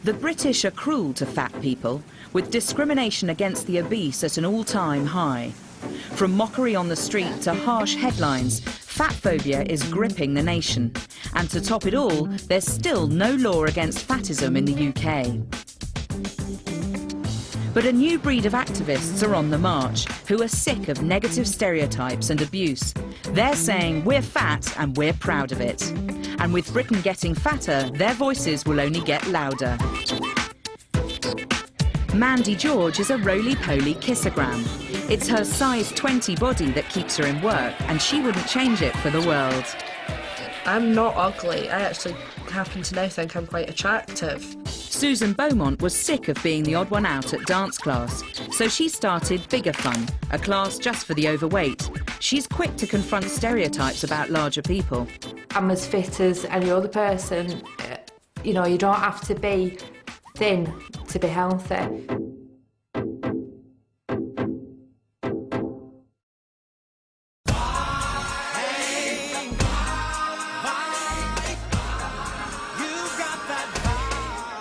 The British are cruel to fat people, with discrimination against the obese at an all-time high. From mockery on the street to harsh headlines, fat-phobia is gripping the nation. And to top it all, there's still no law against fatism in the UK. But a new breed of activists are on the march, who are sick of negative stereotypes and abuse. They're saying we're fat and we're proud of it. And with Britain getting fatter, their voices will only get louder. Mandy George is a roly-poly kissogram. It's her size 20 body that keeps her in work, and she wouldn't change it for the world. I'm not ugly. I actually happen to now think I'm quite attractive. Susan Beaumont was sick of being the odd one out at dance class, so she started Bigger Fun, a class just for the overweight. She's quick to confront stereotypes about larger people. I'm as fit as any other person. You know, you don't have to be thin to be healthy.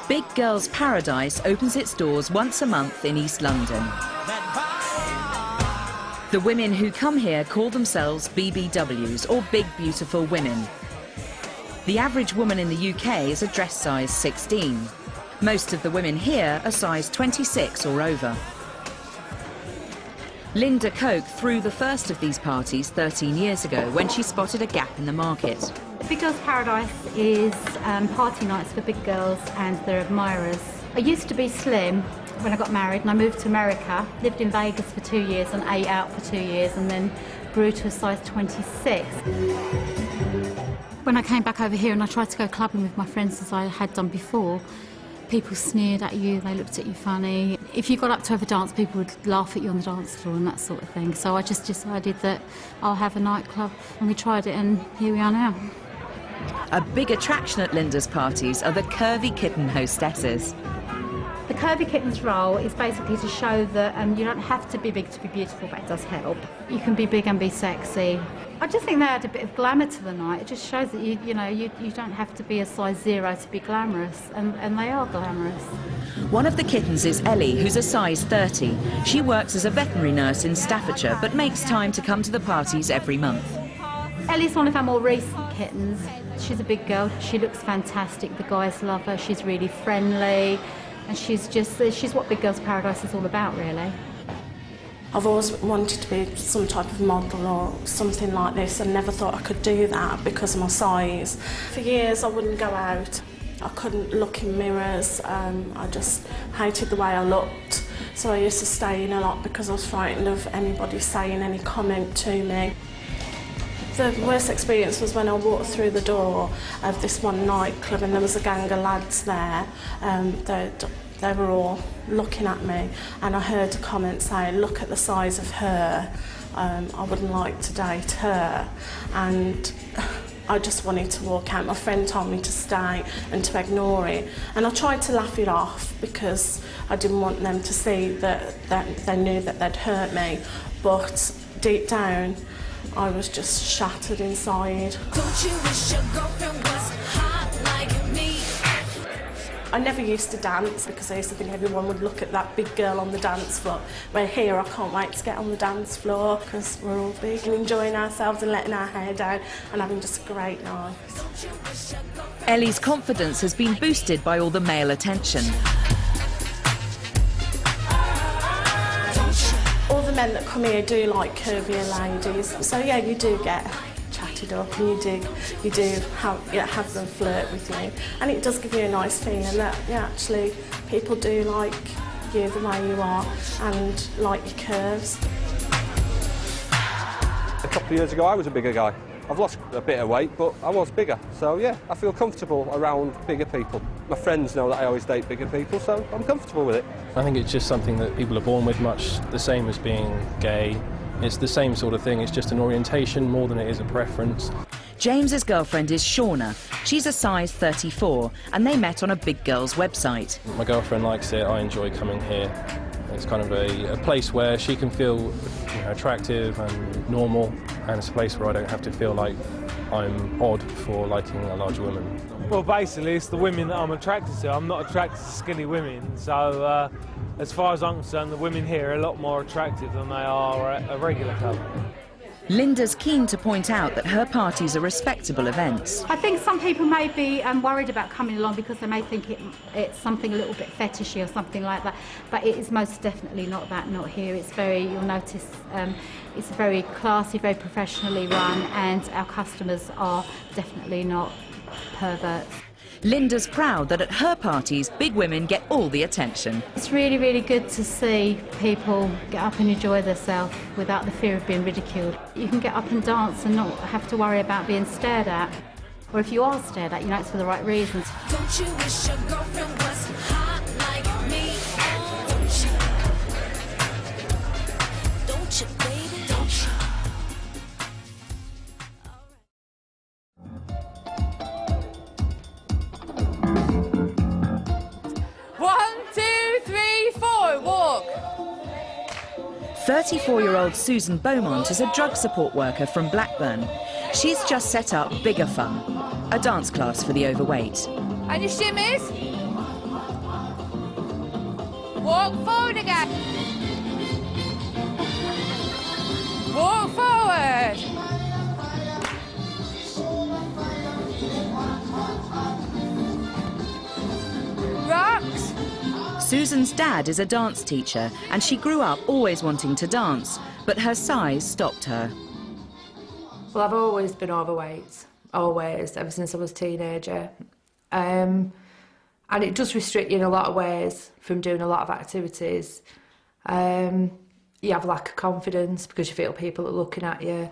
Big Girls Paradise opens its doors once a month in East London. The women who come here call themselves BBWs, or Big Beautiful Women. The average woman in the UK is a dress size 16. Most of the women here are size 26 or over. Linda Coke threw the first of these parties 13 years ago when she spotted a gap in the market. Big Girls Paradise is party nights for big girls and their admirers. I used to be slim when I got married and I moved to America, lived in Vegas for 2 years and ate out for 2 years and then grew to a size 26. When I came back over here and I tried to go clubbing with my friends as I had done before, people sneered at you, they looked at you funny. If you got up to have a dance, people would laugh at you on the dance floor and that sort of thing. So I just decided that I'll have a nightclub, and we tried it and here we are now. A big attraction at Linda's parties are the curvy kitten hostesses. The Curvy Kitten's role is basically to show that you don't have to be big to be beautiful, but it does help. You can be big and be sexy. I just think they add a bit of glamour to the night. It just shows that you don't have to be a size 0 to be glamorous, and they are glamorous. One of the kittens is Ellie, who's a size 30. She works as a veterinary nurse in Staffordshire, but makes time to come to the parties every month. Ellie's one of our more recent kittens. She's a big girl. She looks fantastic. The guys love her. She's really friendly. And she's what Big Girls Paradise is all about, really. I've always wanted to be some type of model or something like this, and never thought I could do that because of my size. For years I wouldn't go out. I couldn't look in mirrors. I just hated the way I looked. So I used to stay in a lot because I was frightened of anybody saying any comment to me. The worst experience was when I walked through the door of this one nightclub and there was a gang of lads there. They were all looking at me, and I heard a comment saying, "Look at the size of her, I wouldn't like to date her." And I just wanted to walk out. My friend told me to stay and to ignore it, and I tried to laugh it off because I didn't want them to see that they knew that they'd hurt me. But deep down, I was just shattered inside. Don't you wish your girlfriend was hot like me? I never used to dance because I used to think everyone would look at that big girl on the dance floor. Where here, I can't wait to get on the dance floor because we're all big and enjoying ourselves and letting our hair down and having just a great night. Ellie's confidence has been boosted by all the male attention. All the men that come here do like curvier ladies, so yeah, you do get chatted up and you do have them flirt with you, and it does give you a nice feeling that actually people do like you the way you are and like your curves. A couple of years ago I was a bigger guy. I've lost a bit of weight, but I was bigger, so yeah, I feel comfortable around bigger people. My friends know that I always date bigger people, so I'm comfortable with it. I think it's just something that people are born with, much the same as being gay. It's the same sort of thing, it's just an orientation more than it is a preference. James's girlfriend is Shauna. She's a size 34, and they met on a Big Girls website. My girlfriend likes it, I enjoy coming here. It's kind of a place where she can feel attractive and normal, and it's a place where I don't have to feel like I'm odd for liking a larger woman. Well, basically, it's the women that I'm attracted to. I'm not attracted to skinny women, so as far as I'm concerned, the women here are a lot more attractive than they are at a regular club. Linda's keen to point out that her parties are respectable events. I think some people may be worried about coming along because they may think it's something a little bit fetishy or something like that, but it is most definitely not that, not here. It's very, you'll notice, it's very classy, very professionally run, and our customers are definitely not perverts. Linda's proud that at her parties, big women get all the attention. It's really, really good to see people get up and enjoy themselves without the fear of being ridiculed. You can get up and dance and not have to worry about being stared at. Or if you are stared at, you know it's for the right reasons. Don't you wish your girlfriend was hot like me? Don't you, baby? Don't you? 34-year-old Susan Beaumont is a drug support worker from Blackburn. She's just set up Bigger Fun, a dance class for the overweight. And your shimmies. Walk forward again. Walk forward. Rocks. Susan's dad is a dance teacher and she grew up always wanting to dance, but her size stopped her. Well, I've always been overweight, always, ever since I was a teenager. And it does restrict you in a lot of ways from doing a lot of activities. You have lack of confidence because you feel people are looking at you.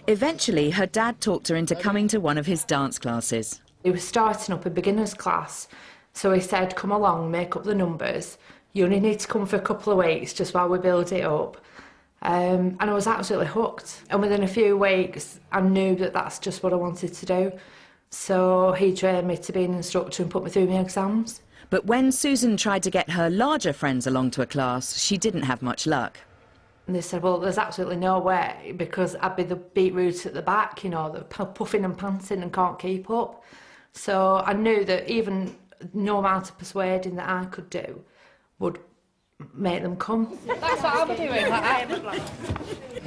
Eventually, her dad talked her into coming to one of his dance classes. He was starting up a beginner's class, so he said, come along, make up the numbers. You only need to come for a couple of weeks just while we build it up. And I was absolutely hooked. And within a few weeks, I knew that that's just what I wanted to do. So he trained me to be an instructor and put me through my exams. But when Susan tried to get her larger friends along to a class, she didn't have much luck. And they said, well, there's absolutely no way, because I'd be the beetroot at the back, you know, the puffing and panting and can't keep up. So I knew that even no amount of persuading that I could do would make them come. That's what I'll be doing.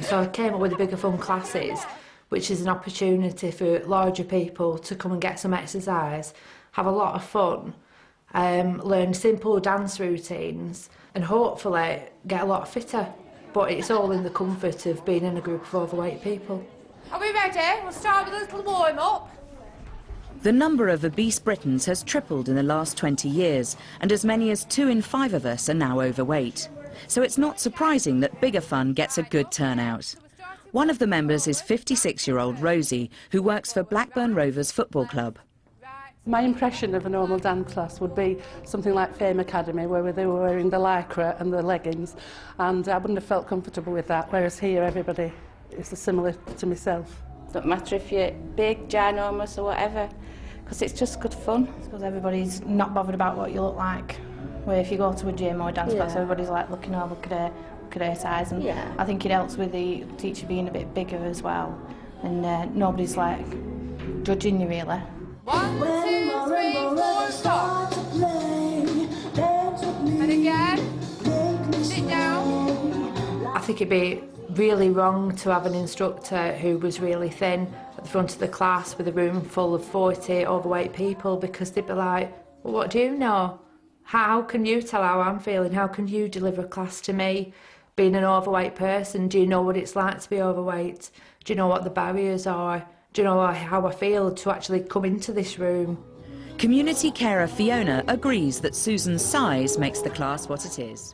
So I came up with the Bigger Fun classes, which is an opportunity for larger people to come and get some exercise, have a lot of fun, learn simple dance routines and hopefully get a lot fitter. But it's all in the comfort of being in a group of overweight people. Are we ready? We'll start with a little warm-up. The number of obese Britons has tripled in the last 20 years, and as many as 2 in 5 of us are now overweight. So it's not surprising that Bigger Fun gets a good turnout. One of the members is 56-year-old Rosie, who works for Blackburn Rovers Football Club. My impression of a normal dance class would be something like Fame Academy, where they were wearing the lycra and the leggings, and I wouldn't have felt comfortable with that, whereas here everybody is similar to myself. Don't matter if you're big, ginormous or whatever, because it's just good fun. Because everybody's not bothered about what you look like. Where if you go to a gym or a dance class, everybody's like looking, oh, look at her size. And I think it helps with the teacher being a bit bigger as well. And nobody's like judging you really. 1, 2, 3, 4, stop. And again, sit down. I think it'd be really wrong to have an instructor who was really thin at the front of the class with a room full of 40 overweight people, because they'd be like, well, what do you know? How can you tell how I'm feeling? How can you deliver a class to me? Being an overweight person, do you know what it's like to be overweight? Do you know what the barriers are? Do you know how I feel to actually come into this room? Community carer Fiona agrees that Susan's size makes the class what it is.